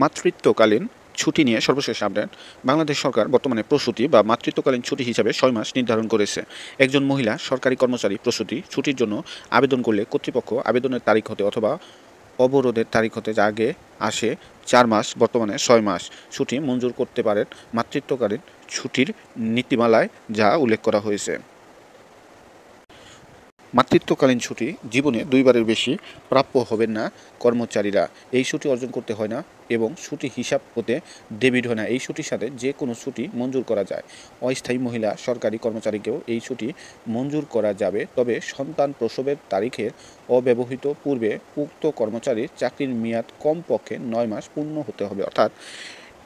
মাতৃত্বকালীন ছুটি নিয়ে সর্বশেষ আপডেট। বাংলাদেশ সরকার বর্তমানে প্রসূতি বা মাতৃত্বকালীন ছুটি হিসাবে 6 মাস নির্ধারণ করেছে। একজন মহিলা সরকারি কর্মচারী প্রসূতি ছুটির জন্য আবেদন করলে কর্তৃপক্ষ আবেদনের তারিখ হতে অথবা অবরোধের তারিখ হতে যা আগে আসে 4 মাস, বর্তমানে 6 মাস ছুটি মঞ্জুর করতে পারেন। মাতৃত্বকালীন ছুটির নীতিমালায় যা উল্লেখ করা হয়েছে। মাতৃত্বকালীন ছুটি জীবনে 2বারের বেশি প্রাপ্য হবেন না কর্মচারীরা। এই ছুটি অর্জন করতে হয় না এবং ছুটি হিসাব হতে ডেবিট হয় না। এই ছুটির সাথে যে কোনো ছুটি মঞ্জুর করা যায়। অস্থায়ী মহিলা সরকারি কর্মচারীকেও এই ছুটি মঞ্জুর করা যাবে, তবে সন্তান প্রসবের তারিখের অব্যবহিত পূর্বে উক্ত কর্মচারীর চাকরির মেয়াদ কমপক্ষে 9 মাস পূর্ণ হতে হবে। অর্থাৎ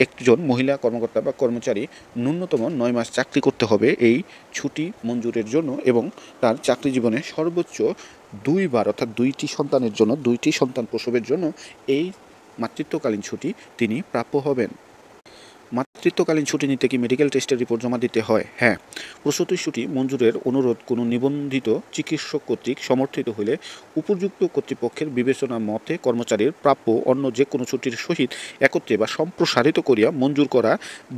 একজন মহিলা কর্মকর্তা বা কর্মচারী ন্যূনতম 9 মাস চাকরি করতে হবে এই ছুটি মঞ্জুরের জন্য, এবং তার চাকরি জীবনে সর্বোচ্চ 2বার অর্থাৎ 2টি সন্তানের জন্য, 2টি সন্তান প্রসবের জন্য এই মাতৃত্বকালীন ছুটি তিনি প্রাপ্য হবেন। মাতৃত্বকালীন ছুটি নিতে কি মেডিকেল টেস্টের রিপোর্ট জমা দিতে হয়? হ্যাঁ। প্রসূতি ছুটি মঞ্জুরের অনুরোধ কোনো নিবন্ধিত চিকিৎসক কর্তৃক সমর্থিত হলে উপযুক্ত কর্তৃপক্ষের বিবেচনা মতে কর্মচারীর প্রাপ্য অন্য যে কোনো ছুটির সহিত একত্রে বা সম্প্রসারিত করিয়া মঞ্জুর করা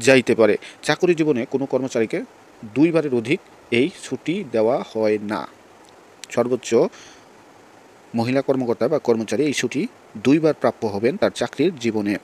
যাইতে পারে। চাকরি জীবনে কোনো কর্মচারীকে 2বারের অধিক এই ছুটি দেওয়া হয় না। সর্বোচ্চ মহিলা কর্মকর্তা বা কর্মচারী এই ছুটি 2বার প্রাপ্য হবেন তার চাকরির জীবনে।